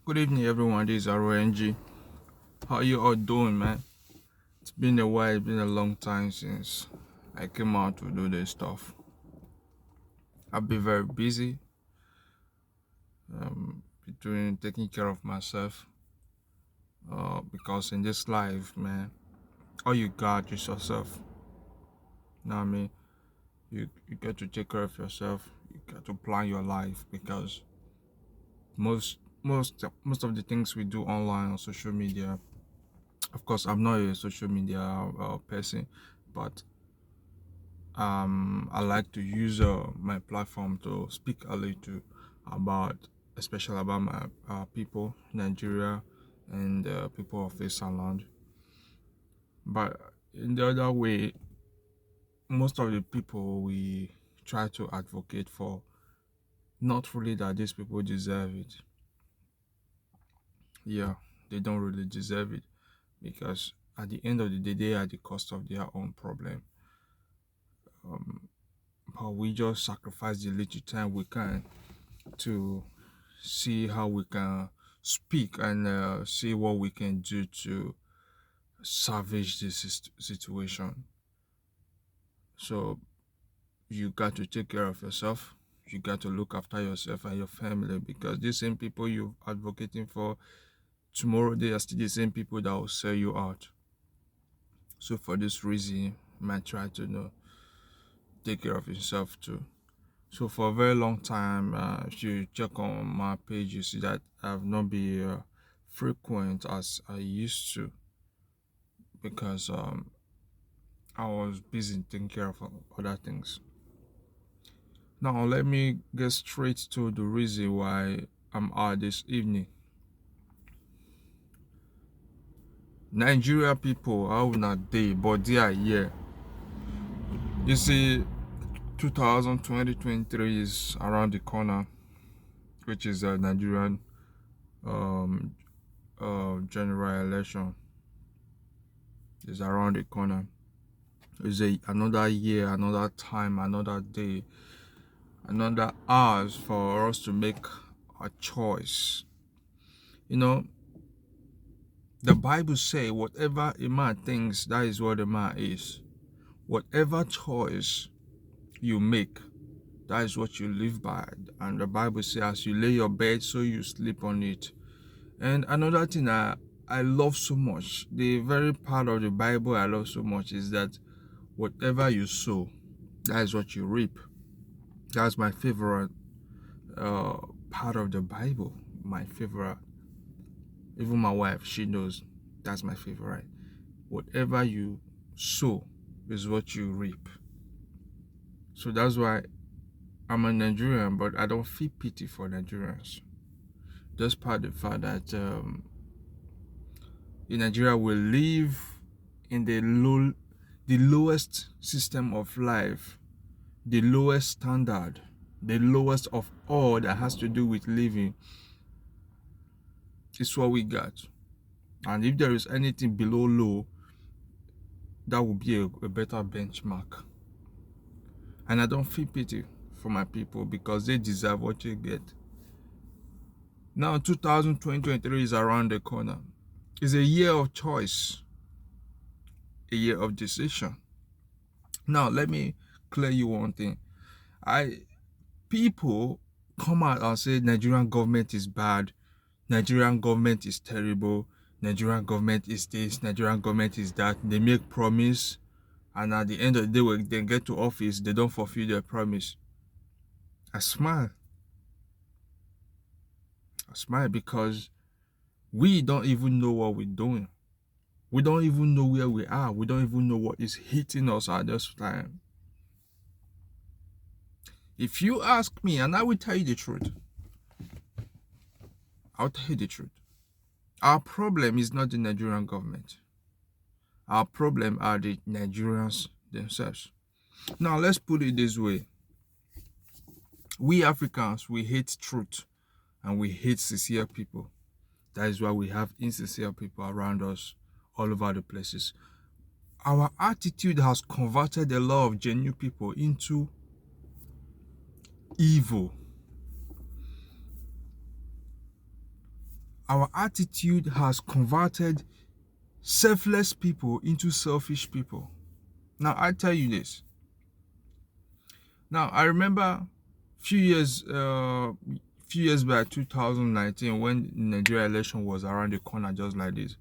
Good evening, everyone. This is RNG. How you all doing, man? It's been a while. It's been a long time since I came out to do this stuff. I've been very busy, doing taking care of myself. Because in this life, man, all you got is yourself. You know what I mean? You got to take care of yourself. You got to plan your life because most of the things we do online on social media. Of course, I'm not a social media person, but I like to use my platform to speak a little about, especially about my people, Nigeria, and people of this land. But in the other way, most of the people we try to advocate for, not really that these people deserve it. Yeah, they don't really deserve it because at the end of the day, they are the cost of their own problem. Um, but we just sacrifice the little time we can to see how we can speak and see what we can do to salvage this situation. So you got to take care of yourself. You got to look after yourself and your family because these same people you're advocating for tomorrow, they are still the same people that will sell you out. So for this reason, you might try to take care of yourself too. So for a very long time, if you check on my page, you see that I've not been frequent as I used to because I was busy taking care of other things. Now let me get straight to the reason why I'm out this evening. Nigeria people, how not they, but they are here. You see, 2023 is around the corner, which is a Nigerian um, general election. Is around the corner. It's another year, another time, another day, another hours for us to make a choice. You know, the Bible say whatever a man thinks, that is what a man is. Whatever choice you make, that is what you live by. And the Bible says, as you lay your bed, so you sleep on it. And another thing I love so much, the very part of the Bible I love so much is that whatever you sow, that is what you reap. That's my favorite uh, part of the Bible. My favorite. Even my wife, she knows that's my favorite. Whatever you sow is what you reap. So that's why I'm a Nigerian, but I don't feel pity for Nigerians. Despite the fact that in Nigeria we live in the lowest system of life, the lowest standard, the lowest of all that has to do with living. It's what we got. And if there is anything below low, that would be a better benchmark. And I don't feel pity for my people because they deserve what they get. Now 2023 is around the corner. It's a year of choice, a year of decision. Now let me clear you one thing. People come out and say Nigerian government is bad, Nigerian government is terrible, Nigerian government is this, Nigerian government is that. They make promise and at the end of the day when they get to office, they don't fulfill their promise. I smile. I smile because we don't even know what we're doing. We don't even know where we are. We don't even know what is hitting us at this time. If you ask me, and I will tell you the truth, I'll tell you the truth. Our problem is not the Nigerian government. Our problem are the Nigerians themselves. Now, let's put it this way. We Africans, we hate truth and we hate sincere people. That is why we have insincere people around us all over the places. Our attitude has converted a lot of genuine people into evil. Our attitude has converted selfless people into selfish people. Now, I tell you this. Now, I remember few years back, 2019, when Nigeria election was around the corner, just like this.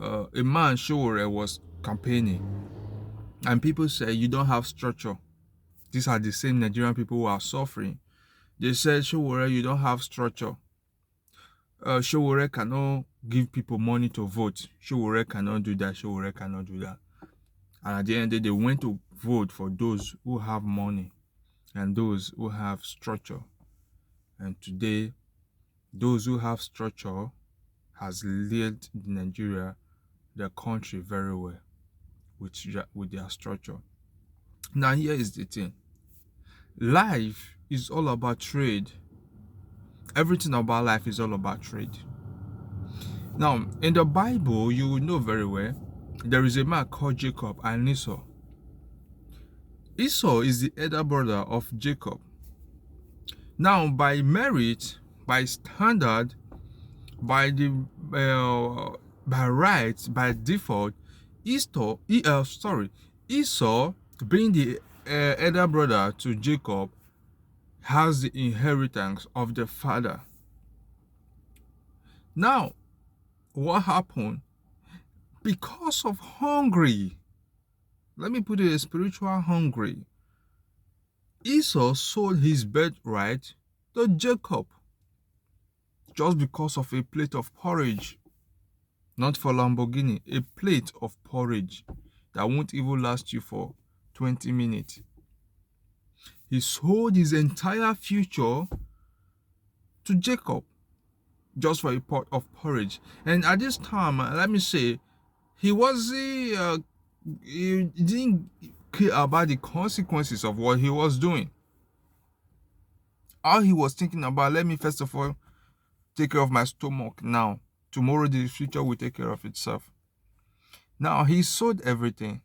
A man, Showore, was campaigning, and people say you don't have structure. These are the same Nigerian people who are suffering. They said, Showore, you don't have structure. Showore cannot give people money to vote. Showore cannot do that. Showore cannot do that. And at the end of the day, they went to vote for those who have money and those who have structure. And today, those who have structure has led Nigeria, the country, very well with their structure. Now, here is the thing. Life is all about trade. Everything about life is all about trade. Now, in the Bible, you will know very well, there is a man called Jacob and Esau. Esau is the elder brother of Jacob. Now, by merit, by standard, by right, by default, Esau, being the elder brother to Jacob, has the inheritance of the father. Now, what happened? Because of hungry, let me put it, a spiritual hungry, Esau sold his birthright to Jacob just because of a plate of porridge. Not for Lamborghini, a plate of porridge that won't even last you for 20 minutes. He sold his entire future to Jacob just for a pot of porridge. And at this time, let me say, he didn't care about the consequences of what he was doing. All he was thinking about, let me first of all take care of my stomach now. Tomorrow the future will take care of itself. Now he sold everything.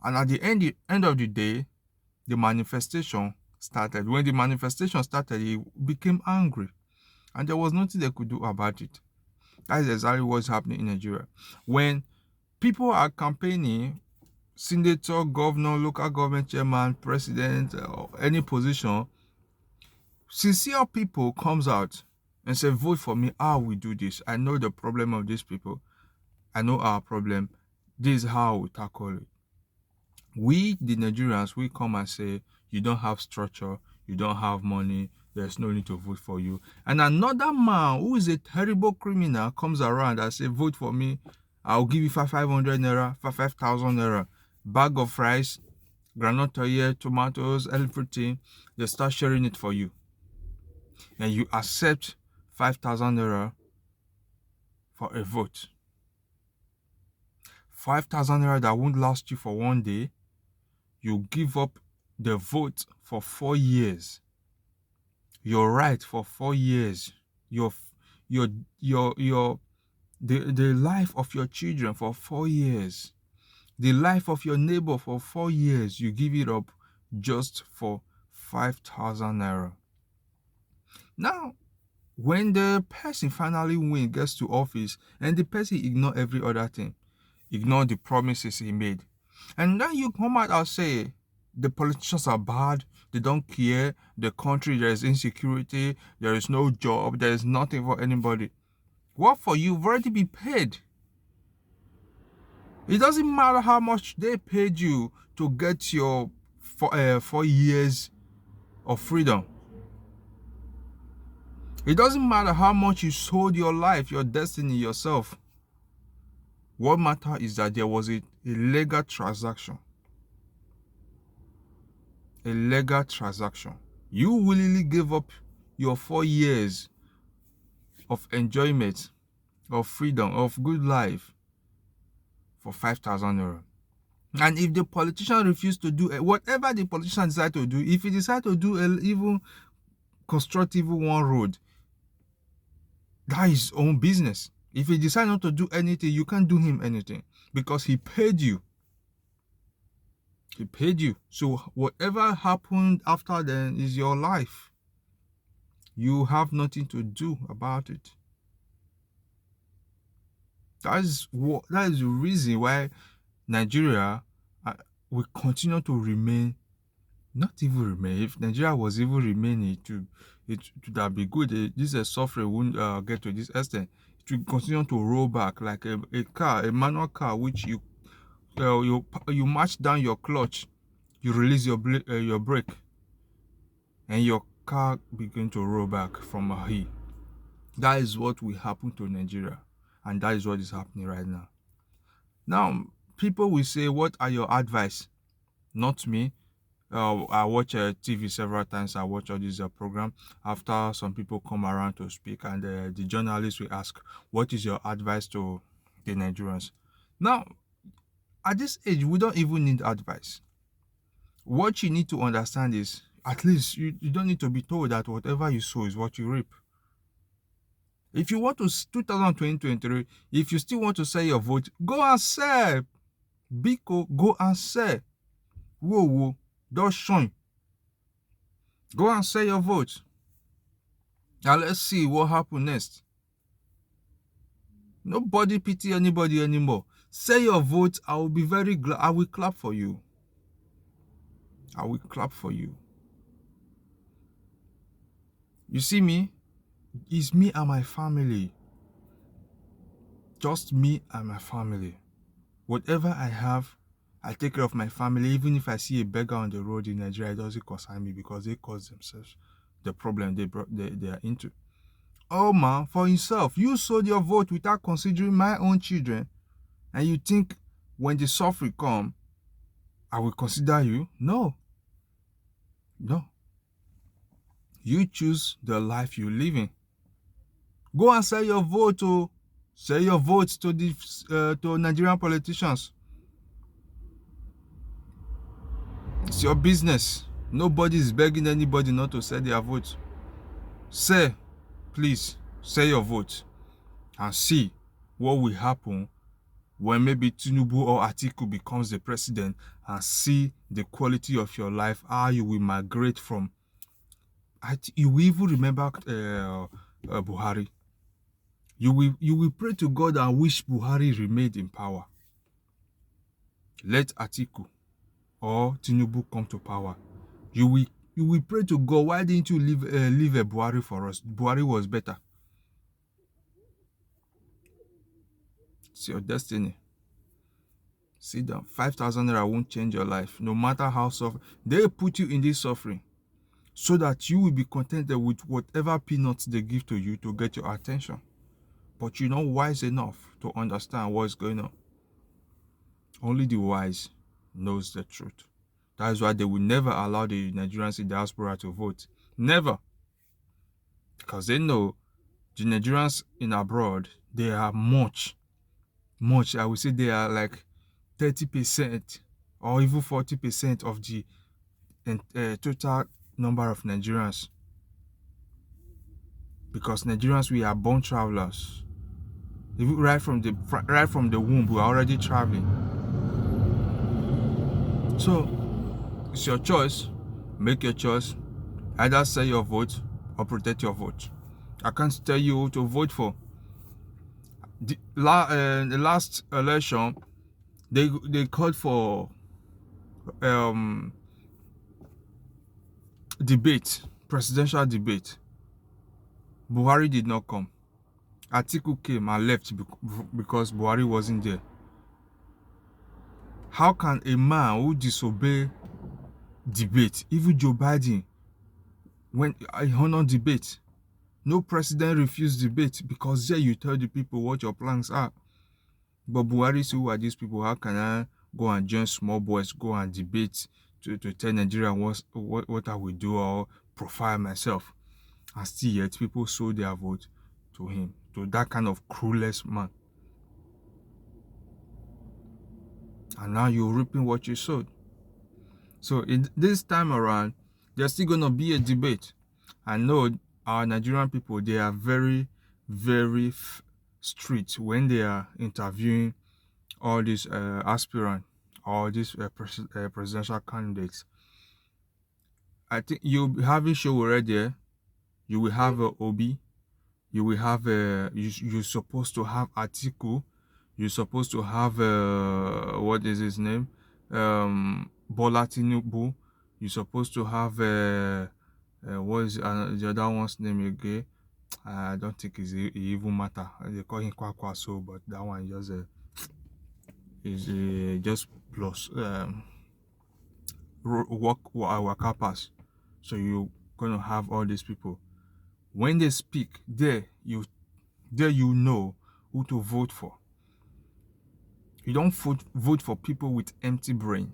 And at the end of the day, the manifestation started. When the manifestation started, he became angry. And there was nothing they could do about it. That is exactly what's happening in Nigeria. When people are campaigning, senator, governor, local government chairman, president, or any position, sincere people comes out and say, vote for me, how we do this. I know the problem of these people. I know our problem. This is how we tackle it. We, the Nigerians, we come and say, you don't have structure, you don't have money, there's no need to vote for you. And another man who is a terrible criminal comes around and says, vote for me, I'll give you 500 naira, 5,000 naira, bag of rice, groundnut oil, tomatoes, everything. They start sharing it for you. And you accept 5,000 naira for a vote. 5,000 naira that won't last you for one day. You give up the vote for 4 years. Your right for 4 years. The life of your children for 4 years. The life of your neighbor for 4 years. You give it up just for 5,000 naira. Now, when the person finally wins, gets to office, and the person ignore every other thing, ignore the promises he made, and then you come out and say the politicians are bad, they don't care, the country, there is insecurity, there is no job, there is nothing for anybody. What for? You've already been paid. It doesn't matter how much they paid you to get your 4 years of freedom. It doesn't matter how much you sold your life, your destiny, yourself. What matters is that there was a legal transaction. A legal transaction. You willingly gave up your 4 years of enjoyment, of freedom, of good life for 5,000 euro. And if the politician refused to do whatever the politician decide to do, if he decide to do even constructive one road, that is his own business. If he decide not to do anything, you can't do him anything because he paid you. He paid you. So whatever happened after then is your life. you have nothing to do about it. That is the reason why Nigeria uh, will continue to remain, not even remain. If Nigeria was even remaining, it would have been good. This suffering wouldn't get to this extent. It will continue to roll back like a car, a manual car, which you match down your clutch, you release your brake, and your car begin to roll back from a hill. That is what will happen to Nigeria, and that is what is happening right now. Now, people will say, "What are your advice?" Not me. I watch TV several times. I watch all these program. After some people come around to speak, and the journalists will ask, "What is your advice to the Nigerians?" Now, at this age, we don't even need advice. What you need to understand is, at least you don't need to be told that whatever you sow is what you reap. If you want to 2023, if you still want to sell your vote, go and sell. Biko, go and sell. Whoa, don't shine. Go and sell your vote. Now let's see what happens next. Nobody pity anybody anymore. Sell your vote. I will be very glad. I will clap for you. I will clap for you. You see me? It's me and my family. Just me and my family. Whatever I have, I take care of my family. Even if I see a beggar on the road in Nigeria, it doesn't concern me because they cause themselves the problem they are into. Oh man, for himself, you sold your vote without considering my own children, and you think when the suffering come, I will consider you? No. You choose the life you live in. Go and sell your vote. Sell your votes to to Nigerian politicians. It's your business. Nobody is begging anybody not to sell their vote. Sell, please, sell your vote and see what will happen when maybe Tinubu or Atiku becomes the president, and see the quality of your life, how you will migrate from. You will even remember Buhari. You will pray to God and wish Buhari remained in power. Let Atiku or Tinubu come to power. You will pray to God, why didn't you leave a Buhari for us? Buhari was better. It's your destiny. Sit down. 5,000 naira won't change your life, no matter how suffering. They put you in this suffering so that you will be contented with whatever peanuts they give to you to get your attention. But you're not wise enough to understand what's going on. Only the wise knows the truth. That is why they will never allow the Nigerians in diaspora to vote. Never. Because they know the Nigerians in abroad, they are much. I would say they are like 30% or even 40% of the total number of Nigerians. Because Nigerians, we are born travelers. Right from the womb, we are already traveling. So it's your choice. Make your choice. Either sell your vote or protect your vote. I can't tell you who to vote for. The last election, they called for debate, presidential debate. Buhari did not come. Atiku came and left because Buhari wasn't there. How can a man who disobey debate, even Joe Biden, when I honor debate, no president refused debate because there you tell the people what your plans are. But Buhari said, who are these people? How can I go and join small boys, go and debate to tell Nigeria what I will do or profile myself? And still yet people sold their vote to him, to that kind of cruelest man. And now you're reaping what you sowed. So in this time around, there's still going to be a debate. I know our Nigerian people, they are very, very strict when they are interviewing all these aspirants or these presidential candidates. I think you'll be having show already. You will have a Obi. You will have a. You're supposed to have Atiku. You're supposed to have what is his name? Bola Tinubu. You're supposed to have what is the other one's name again? I don't think it even matter. They call him Kwakwa so, but that one just is just plus waka pass. So you're gonna have all these people. When they speak, you know who to vote for. You don't vote for people with empty brain.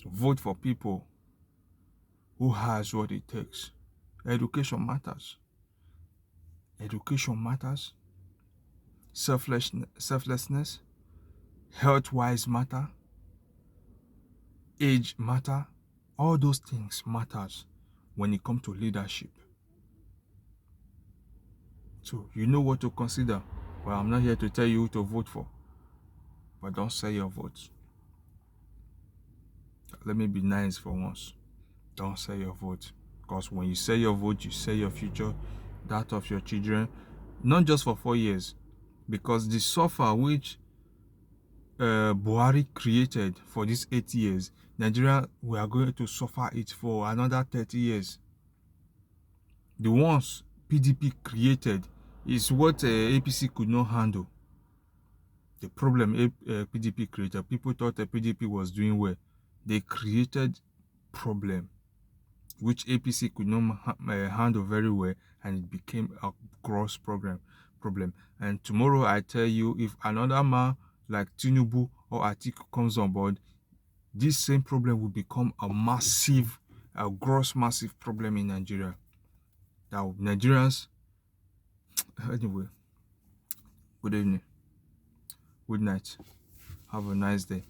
Vote for people who has what it takes. Education matters. Education matters. Selflessness, health-wise matter, age matter. All those things matters when it comes to leadership. So you know what to consider. Well, I'm not here to tell you who to vote for, but don't sell your votes. Let me be nice for once. Don't sell your vote, because when you sell your vote, you sell your future, that of your children, not just for 4 years, because the suffer which Buhari created for these 8 years, Nigeria, we are going to suffer it for another 30 years. The ones PDP created is what APC could not handle. The problem PDP created, people thought PDP was doing well. They created problem which APC could not handle very well, and it became a gross problem. And tomorrow I tell you, if another man like Tinubu or Atiku comes on board, this same problem will become a gross massive problem in Nigeria. Now Nigerians, anyway, good evening, good night, have a nice day.